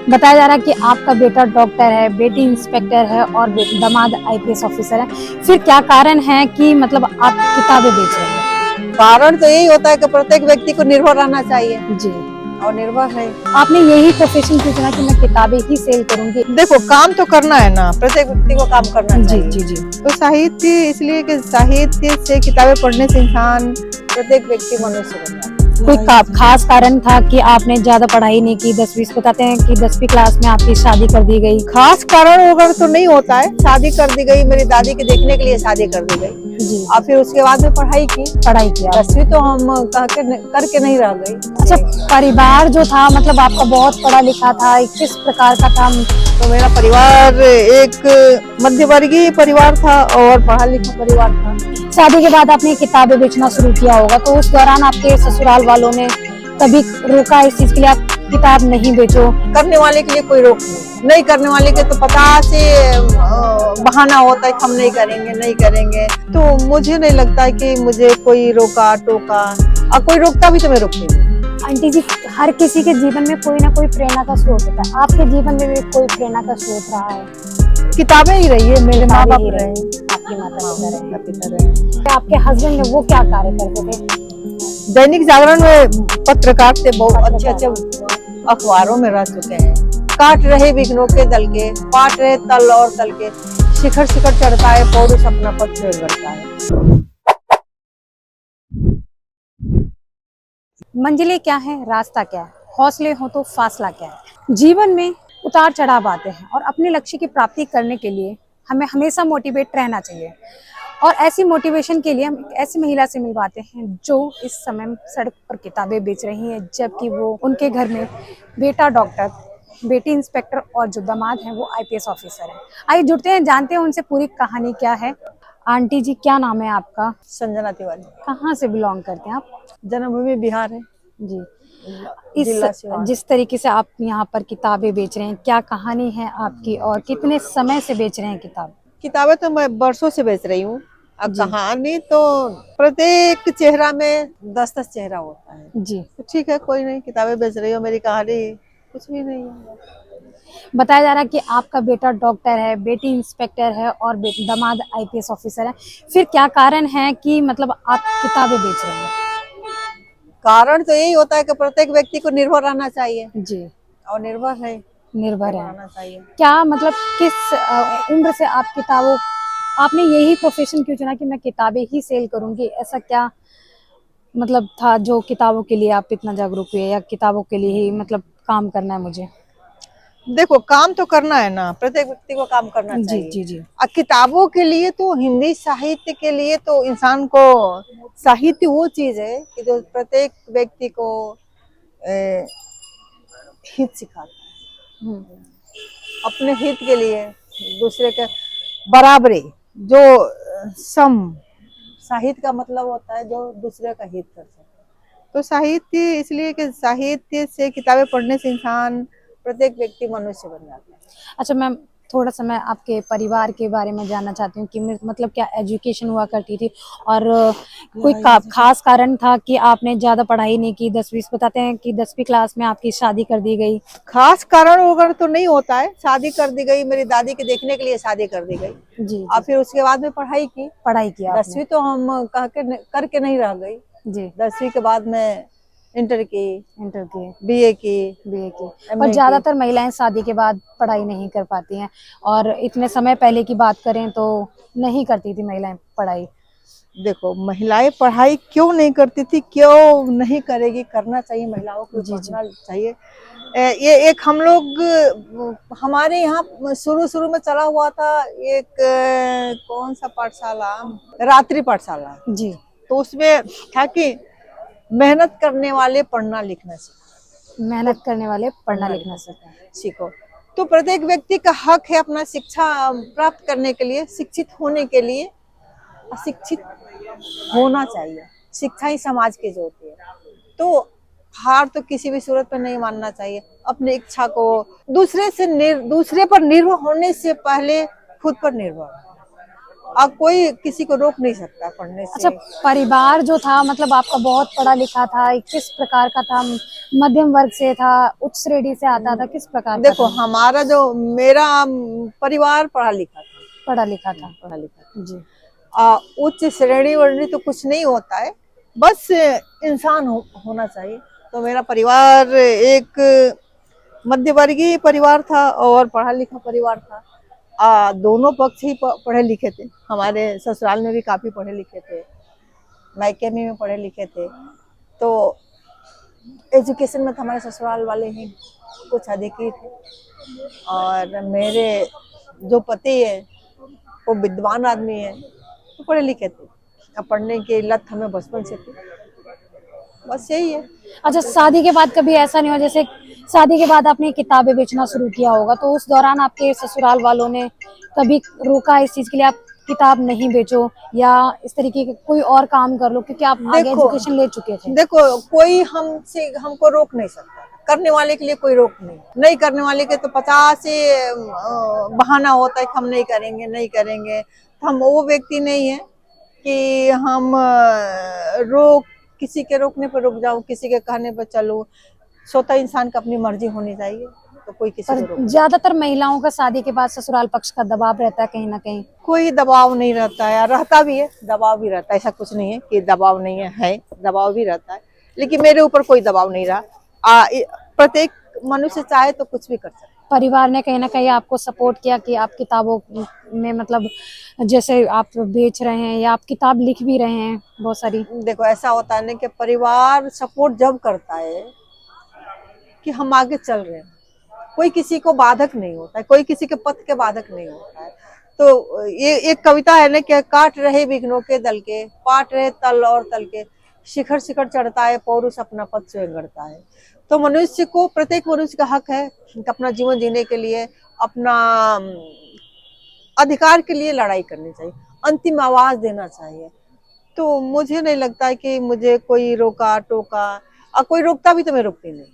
बताया जा रहा है कि आपका बेटा डॉक्टर है, बेटी इंस्पेक्टर है और दामाद आईपीएस ऑफिसर है। फिर क्या कारण है कि मतलब आप किताबें बेच रहे हैं? कारण तो यही होता है कि प्रत्येक व्यक्ति को निर्भर रहना चाहिए जी। और निर्भर है। आपने यही प्रोफेशन क्यों चुना कि मैं किताबें ही सेल करूंगी? देखो, काम तो करना है ना, प्रत्येक व्यक्ति को काम करना जी चाहिए। जी जी। तो साहित्य इसलिए कि साहित्य से किताबें पढ़ने से इंसान प्रत्येक व्यक्ति मनुष्य बन जाता है। कोई खास कारण था कि आपने ज्यादा पढ़ाई नहीं की? 10वीं बताते हैं कि 10वीं क्लास में आपकी शादी कर दी गई। खास कारण वगैरह तो नहीं होता है, शादी कर दी गई, मेरी दादी के देखने के लिए शादी कर दी गई जी। और फिर उसके बाद में पढ़ाई की। 10वीं तो हम करके नहीं रह गई। अच्छा, परिवार जो था मतलब आपका बहुत पढ़ा लिखा था, किस प्रकार का था? तो मेरा परिवार एक मध्यवर्गीय परिवार था और पढ़ा लिखा परिवार था। शादी के बाद आपने किताबें बेचना शुरू किया होगा, तो उस दौरान आपके ससुराल वालों ने कभी रोका इस चीज के लिए, आप किताब नहीं बेचो? करने वाले के लिए कोई रोक नहीं करने वाले के तो पता से बहाना होता है कि हम नहीं करेंगे नहीं करेंगे। तो मुझे नहीं लगता है कि मुझे कोई रोका टोका, और कोई रोकता भी तो मैं रोकती नहीं। आंटी जी, हर किसी के जीवन में कोई ना कोई प्रेरणा का स्रोत होता है, आपके जीवन में भी कोई प्रेरणा का स्रोत रहा है? किताबें ही रही है, मेरे माँ बाप रहे, आपकी माता पिता रहे। आपके हस्बैंड ने वो क्या कार्य करते थे? दैनिक जागरण में पत्रकार थे, बहुत अच्छे अच्छे अखबारों में रह चुके हैं। काट रहे विघ्नों के दल के, पाट रहे तल और तल के, शिखर शिखर चढ़ता है पौरुष अपना पद फेर करता है। मंजिलें क्या है, रास्ता क्या है, हौसले हो तो फासला क्या है। जीवन में उतार चढ़ाव आते हैं और अपने लक्ष्य की प्राप्ति करने के लिए हमें हमेशा मोटिवेट रहना चाहिए। और ऐसी मोटिवेशन के लिए हम एक ऐसी महिला से मिलवाते हैं जो इस समय सड़क पर किताबें बेच रही है, जबकि वो उनके घर में बेटा डॉक्टर, बेटी इंस्पेक्टर और जो दामाद है वो आईपीएस ऑफिसर है। आइए जुड़ते हैं, जानते हैं उनसे पूरी कहानी क्या है। आंटी जी, क्या नाम है आपका? संजना तिवारी। कहाँ से बिलोंग करते हैं आप? जन्मभूमि बिहार है जी। जिला इस सिवान। जिस तरीके से आप यहाँ पर किताबें बेच रहे हैं, क्या कहानी है आपकी और कितने समय से बेच रहे हैं किताब? किताबें तो मैं बरसों से बेच रही हूँ। अब जी कहानी तो प्रत्येक चेहरा में 10-10 चेहरा होता है। जी। तो ठीक है, कोई नहीं, किताबें बेच रही हो, मेरी कहानी कुछ भी नहीं है। बताया जा रहा है कि आपका बेटा डॉक्टर है, बेटी इंस्पेक्टर है और दामाद आईपीएस ऑफिसर है। फिर क्या कारण है कि मतलब आप किताबें बेच रहे हैं? कारण तो यही होता है कि प्रत्येक व्यक्ति को निर्भर रहना चाहिए जी। और निर्भर है, निर्भर निर्भर है। रहना चाहिए। क्या मतलब किस उम्र से आप किताबों, आपने यही प्रोफेशन क्यों चुना कि मैं किताबें ही सेल करूंगी? ऐसा क्या मतलब था जो किताबों के लिए आप इतना जागरूक हुए, या किताबों के लिए ही मतलब काम करना है मुझे? देखो, काम तो करना है ना, प्रत्येक व्यक्ति को काम करना जी चाहिए। जी जी। और किताबों के लिए तो, हिंदी साहित्य के लिए तो इंसान को, साहित्य वो चीज है कि जो प्रत्येक व्यक्ति को ए, हित सिखाता है। अपने हित के लिए दूसरे के बराबरी, जो सम, साहित्य का मतलब होता है जो दूसरे का हित कर सके। तो साहित्य इसलिए कि साहित्य से किताबें पढ़ने से इंसान प्रत्येक व्यक्ति मनुष्य बन जाता है। अच्छा मैम, थोड़ा सा मैं आपके परिवार के बारे में जानना चाहती हूँ कि मतलब क्या एजुकेशन हुआ करती थी, और कोई खास कारण था कि आपने ज्यादा पढ़ाई नहीं की? 10वीं बताते हैं कि 10वीं क्लास में आपकी शादी कर दी गई। खास कारण वगैरह तो नहीं होता है, शादी कर दी गई, मेरी दादी के देखने के लिए शादी कर दी गई जी और जी। फिर उसके बाद में पढ़ाई की। पढ़ाई की आपने? 10वीं तो हम करके नहीं रह गई। जी। 10वीं के बाद में इंटर की, इंटर की, बीए की, बीए की। पर एमए की। ज्यादातर महिलाएं शादी के बाद पढ़ाई नहीं कर पाती हैं, और इतने समय पहले की बात करें तो नहीं करती थी महिलाएं पढ़ाई। देखो, महिलाएं पढ़ाई क्यों नहीं करती थी, क्यों नहीं करेगी, करना चाहिए, महिलाओं को जी जी। पढ़ना चाहिए। ये एक हम लोग, हमारे यहाँ शुरू शुरू में चला हुआ था एक, कौन सा पाठशाला, रात्रि पाठशाला। जी। तो उसमें था कि मेहनत करने वाले पढ़ना लिखना सीखो। मेहनत करने वाले पढ़ना लिखना सीखो। तो प्रत्येक व्यक्ति का हक है अपना शिक्षा प्राप्त करने के लिए, शिक्षित होने के लिए शिक्षित होना चाहिए। शिक्षा ही समाज की ज्योति है। तो हार तो किसी भी सूरत पर नहीं मानना चाहिए। अपनी इच्छा को, दूसरे पर निर्भर होने से पहले खुद पर निर्भर, कोई किसी को रोक नहीं सकता पढ़ने अच्छा, से। परिवार जो था मतलब आपका बहुत पढ़ा लिखा था, किस प्रकार का था? मध्यम वर्ग से था, उच्च श्रेणी से आता था, किस प्रकार का देखो था? हमारा जो मेरा परिवार पढ़ा लिखा था। पढ़ा लिखा था। पढ़ा लिखा जी। उच्च श्रेणी वर्णी तो कुछ नहीं होता है, बस इंसान होना चाहिए। तो मेरा परिवार एक मध्यवर्गीय परिवार था और पढ़ा लिखा परिवार था। दोनों पक्ष ही पढ़े लिखे थे। हमारे ससुराल में भी काफी पढ़े लिखे थे, मायके में भी पढ़े लिखे थे। तो एजुकेशन में तो हमारे ससुराल वाले ही कुछ अधिक ही थे। और मेरे जो पति है वो विद्वान आदमी है, तो पढ़े लिखे थे। अब पढ़ने की लत हमें बचपन से थी, बस यही है। अच्छा, शादी के बाद कभी ऐसा नहीं हुआ, जैसे शादी के बाद आपने किताबें बेचना शुरू किया होगा, तो उस दौरान आपके ससुराल वालों ने कभी रोका इस चीज के लिए, आप किताब नहीं बेचो या इस तरीके के कोई और काम कर लो, क्योंकि आप आगे देखो एजुकेशन ले चुके थे? देखो कोई हमको रोक नहीं सकता। करने वाले के लिए कोई रोक नहीं, नहीं करने वाले के तो 50 से बहाना होता है कि हम नहीं करेंगे नहीं करेंगे। तो हम वो व्यक्ति नहीं है कि हम रोक किसी के रोकने पर रुक जाऊं, किसी के कहने पर चलूं। स्वतः इंसान का अपनी मर्जी होनी चाहिए, तो कोई किसी को रोक पर नहीं। ज्यादातर महिलाओं का शादी के बाद ससुराल पक्ष का दबाव रहता है कहीं ना कहीं। कोई दबाव नहीं रहता है, रहता भी है, दबाव भी रहता है। ऐसा कुछ नहीं है कि दबाव नहीं है दबाव भी रहता है। लेकिन मेरे ऊपर कोई दबाव नहीं रहा। प्रत्येक मनुष्य चाहे तो कुछ भी कर सकता है। परिवार ने कहीं ना कहीं आपको सपोर्ट किया कि आप किताबों में मतलब जैसे आप बेच रहे हैं या आप किताब लिख भी रहे हैं बहुत सारी? देखो ऐसा होता है ना कि परिवार सपोर्ट जब करता है कि हम आगे चल रहे हैं, कोई किसी को बाधक नहीं होता है, कोई किसी के पथ के बाधक नहीं होता है। तो ये एक कविता है ना कि काट रहे विघ्नों के दल के, पाट रहे तल और तल के, शिखर शिखर चढ़ता है पौरुष अपना पथ स्वयं गढ़ता है। तो मनुष्य को, प्रत्येक मनुष्य का हक है कि अपना जीवन जीने के लिए, अपना अधिकार के लिए लड़ाई करनी चाहिए, अंतिम आवाज देना चाहिए। तो मुझे नहीं लगता कि मुझे कोई रोका टोका, और कोई रोकता भी तो मैं रुकती नहीं,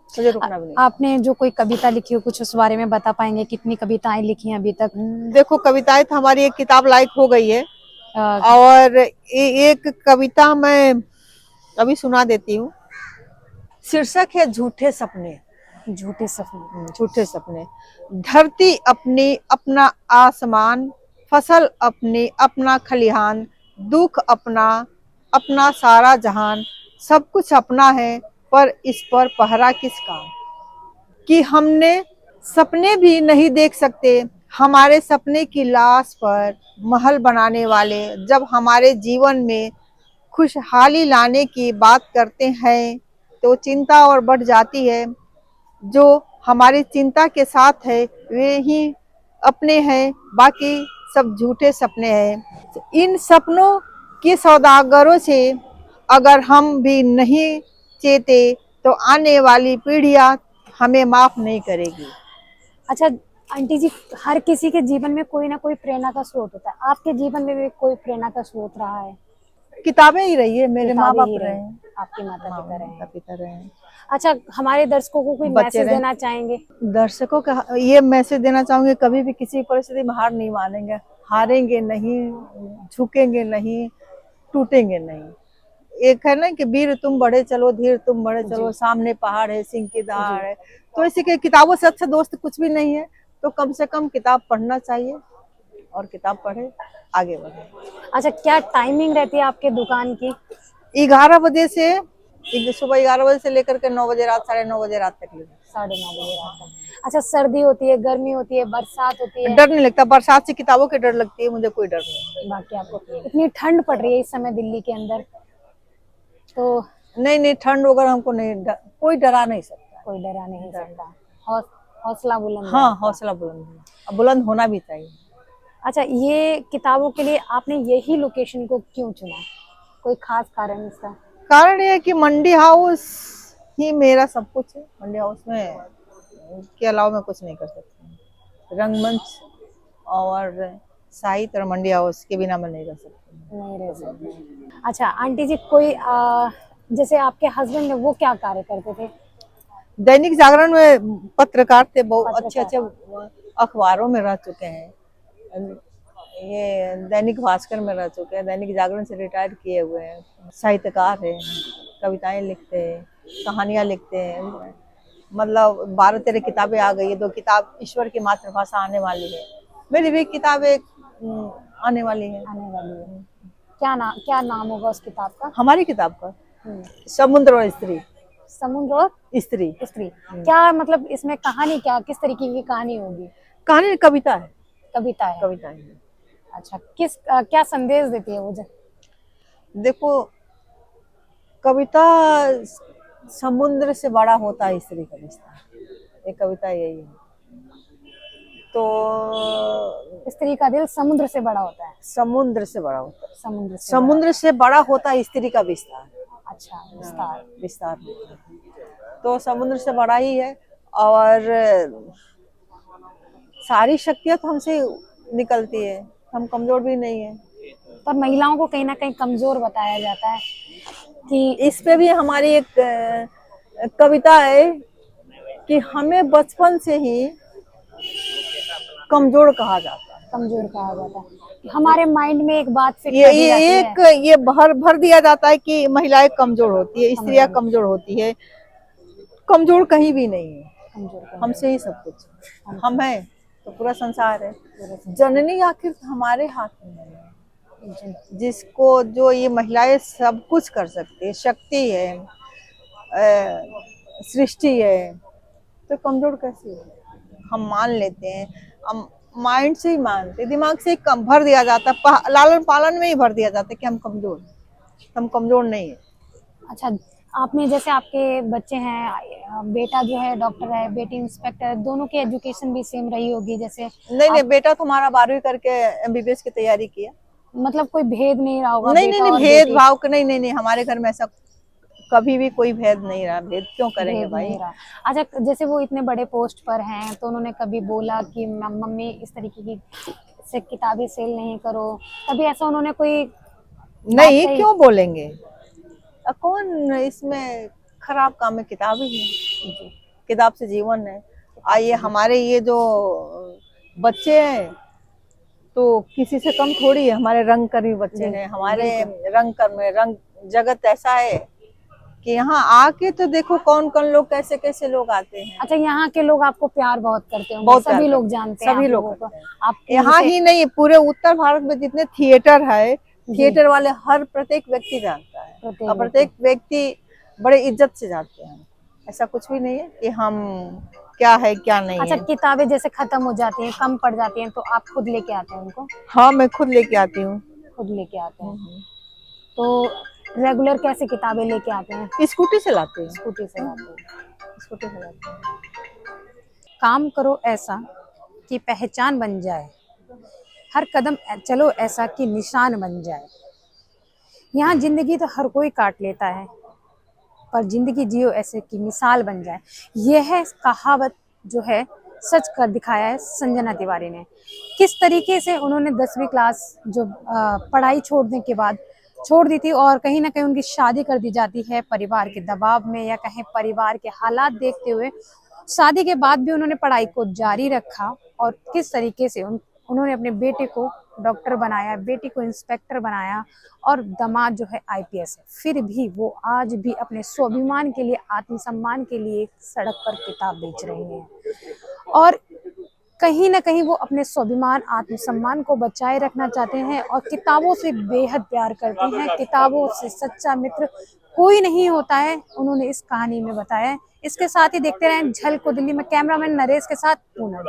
मुझे रुकना भी नहीं। आपने जो कोई कविता लिखी हो कुछ उस बारे में बता पाएंगे, कितनी कविताएं लिखी हैं अभी तक? देखो कविताएं तो हमारी एक किताब लायक हो गई है। अ, और एक कविता मैं अभी सुना देती हूँ। शीर्षक है झूठे सपने। झूठे सपने। झूठे सपने। धरती अपनी अपना आसमान, फसल अपनी अपना खलिहान, दुख अपना अपना सारा जहान, सब कुछ अपना है पर इस पर पहरा किसका। कि हमने सपने भी नहीं देख सकते, हमारे सपने की लाश पर महल बनाने वाले जब हमारे जीवन में खुशहाली लाने की बात करते हैं तो चिंता और बढ़ जाती है। जो हमारी चिंता के साथ है वे ही अपने हैं, बाकी सब झूठे सपने हैं। इन सपनों के सौदागरों से अगर हम भी नहीं चेते तो आने वाली पीढ़ियां हमें माफ नहीं करेगी। अच्छा आंटी जी, हर किसी के जीवन में कोई ना कोई प्रेरणा का स्रोत होता है, आपके जीवन में भी कोई प्रेरणा का स्रोत रहा है? किताबें ही रही है, मेरे माँ किताबें बाप ही रहे रही, हैं, आपके माता पिता रहे हैं। पिता रहे हैं, अच्छा, हमारे दर्शकों को कोई बच्चे मैसेज रहे। देना चाहेंगे? दर्शकों का ये मैसेज देना चाहूंगी, कभी भी किसी परिस्थिति में हार नहीं मानेंगे, हारेंगे नहीं, झुकेंगे नहीं, टूटेंगे नहीं। एक है ना कि वीर तुम बढ़े चलो, धीर तुम बढ़े चलो, सामने पहाड़ है सिंह की दहाड़ है। तो इसी के किताबों से अच्छा दोस्त कुछ भी नहीं है। तो कम से कम किताब पढ़ना चाहिए और किताब पढ़े आगे बढ़े। अच्छा, क्या टाइमिंग रहती है आपके दुकान की? 11 बजे से, सुबह 11 बजे से लेकर के 9 बजे रात, 9:30 बजे रात तक। 9:30 रात तक। अच्छा, सर्दी होती है, गर्मी होती है, बरसात होती है? डर नहीं लगता, बरसात से किताबों की डर लगती है, मुझे कोई डर नहीं। बाकी आपको इतनी ठंड पड़ रही है इस समय दिल्ली के अंदर, तो नहीं ठंड वगैरह हमको नहीं कोई डरा नहीं सकता। कोई डरा नहीं सकता। हौसला बुलंद है हाँ आपका। हौसला बुलंद, बुलंद होना भी चाहिए। अच्छा, ये किताबों के लिए आपने यही लोकेशन को क्यों चुना? कोई खास कारण इसका? कारण ये है कि मंडी हाउस ही मेरा सब कुछ है। मंडी हाउस में के अलावा मैं कुछ नहीं कर सकती। रंगमंच और साहित्य और मंडी हाउस के बिना मैं नहीं रह सकती। नहीं रह सकते। अच्छा आंटी जी, कोई जैसे आपके हस्बैंड है वो क्या कार्य करते थे? दैनिक जागरण में पत्रकार थे, बहुत अच्छे अच्छे अखबारों में रह चुके हैं। ये दैनिक भास्कर में रह चुके हैं, दैनिक जागरण से रिटायर किए हुए हैं, साहित्यकार हैं, कविताएं लिखते हैं, कहानियां लिखते हैं। मतलब 12-13 किताबें आ गई है, 2 किताब ईश्वर की मातृभाषा आने वाली है, मेरी भी किताब एक आने वाली है। आने वाली है। क्या नाम होगा उस किताब का? हमारी किताब का हम्म, समुद्र और स्त्री। समुद्र और स्त्री स्त्री। क्या मतलब इसमें कहानी, क्या किस तरीके की कहानी होगी? कहानी कविता है, कविता है। कविता है। अच्छा, क्या संदेश देती है वो? देखो, कविता समुद्र से बड़ा होता है स्त्री का रिश्ता, ये कविता यही है। तो स्त्री का दिल समुद्र से बड़ा होता है। समुद्र से बड़ा होता है, समुद्र से बड़ा होता है स्त्री का विस्तार। अच्छा, विस्तार। विस्तार होता है। तो समुद्र से बड़ा ही है, और सारी शक्तियां तो हमसे निकलती है, हम कमजोर भी नहीं है। पर महिलाओं को कहीं ना कहीं कमजोर बताया जाता है कि इस पे भी हमारी एक कविता है कि हमें बचपन से ही कमजोर कहा जाता है। कमजोर कहा जाता है, हमारे माइंड में एक बात फिक्स कर दी जाती है। ये भर दिया जाता है कि महिलाएं कमजोर होती है, स्त्रियां कमजोर होती है। कमजोर कहीं भी नहीं है, हमसे ही सब कुछ। हम हैं तो पूरा संसार है। जननी आखिर हमारे हाथ में है, जिसको जो ये महिलाएं सब कुछ कर सकती है, शक्ति है, सृष्टि है, तो कमजोर कैसे है? हम मान लेते हैं, हम माइंड से ही मानते, दिमाग से ही कम भर दिया जाता है, लालन पालन में ही भर दिया जाता है कि हम कमजोर, हम कमजोर नहीं है। अच्छा, आपने जैसे आपके बच्चे हैं, बेटा जो है डॉक्टर है, बेटी इंस्पेक्टर है, दोनों की एजुकेशन भी सेम रही होगी जैसे? नहीं, बेटा तो हमारा 12वीं करके एमबीबीएस की तैयारी किया। मतलब कोई भेद नहीं रहा होगा? नहीं, भेदभाव का नहीं, हमारे घर में ऐसा कभी भी कोई भेद नहीं रहा। भेद क्यों करेंगे भेद भाई? नहीं रहा। अच्छा, जैसे वो इतने बड़े पोस्ट पर हैं तो उन्होंने कभी बोला कि मम्मी इस तरीके की से किताबें सेल नहीं करो, कभी ऐसा उन्होंने कोई नहीं, क्यों बोलेंगे? कौन इसमें खराब काम है? किताब ही है, किताब से जीवन है। आइए, हमारे ये जो बच्चे हैं तो किसी से कम थोड़ी है, हमारे रंग कर्मी बच्चे हैं। हमारे रंग कर्म, रंग जगत ऐसा है कि यहाँ आके तो देखो कौन कौन लोग, कैसे कैसे लोग आते हैं। अच्छा, यहाँ के लोग आपको प्यार बहुत करते हैं? बहुत सभी लोग जानते हैं, सभी आप लोग लोगों को? आप आप यहाँ ही नहीं, पूरे उत्तर भारत में जितने थिएटर है, थिएटर वाले हर प्रत्येक व्यक्ति जानता है, और प्रत्येक व्यक्ति बड़े इज्जत से जाते हैं। ऐसा कुछ भी नहीं है कि हम क्या है क्या नहीं। अच्छा, किताबें जैसे खत्म हो जाती हैं, कम पड़ जाती हैं, तो आप खुद लेके आते हैं उनको? हाँ, मैं खुद लेके आती हूँ। खुद लेके आते हैं। तो रेगुलर कैसे किताबें लेके आते हैं? स्कूटी से लाते हैं। स्कूटी से लाते हैं। स्कूटी से लाते हैं। काम करो ऐसा कि पहचान बन जाए, हर कदम चलो ऐसा कि निशान बन जाए। यहाँ जिंदगी तो हर कोई काट लेता है, पर जिंदगी जियो ऐसे कि मिसाल बन जाए। यह है कहावत जो है सच कर दिखाया है संजना तिवारी ने। किस तरीके से उन्होंने 10वीं क्लास जो पढ़ाई छोड़ने के बाद छोड़ दी थी, और कहीं ना कहीं उनकी शादी कर दी जाती है परिवार के दबाव में, या कहीं परिवार के हालात देखते हुए। शादी के बाद भी उन्होंने पढ़ाई को जारी रखा, और किस तरीके से उन्होंने अपने बेटे को डॉक्टर बनाया, बेटी को इंस्पेक्टर बनाया, और दामाद जो है आईपीएस है। फिर भी वो आज भी अपने स्वाभिमान के लिए, आत्मसम्मान के लिए सड़क पर किताब बेच रही हैं, और कहीं ना कहीं वो अपने स्वाभिमान, आत्मसम्मान को बचाए रखना चाहते हैं, और किताबों से बेहद प्यार करते हैं। किताबों से सच्चा मित्र कोई नहीं होता है, उन्होंने इस कहानी में बताया है। इसके साथ ही देखते रहें झलक को दिल्ली में। कैमरामैन नरेश के साथ पूनम।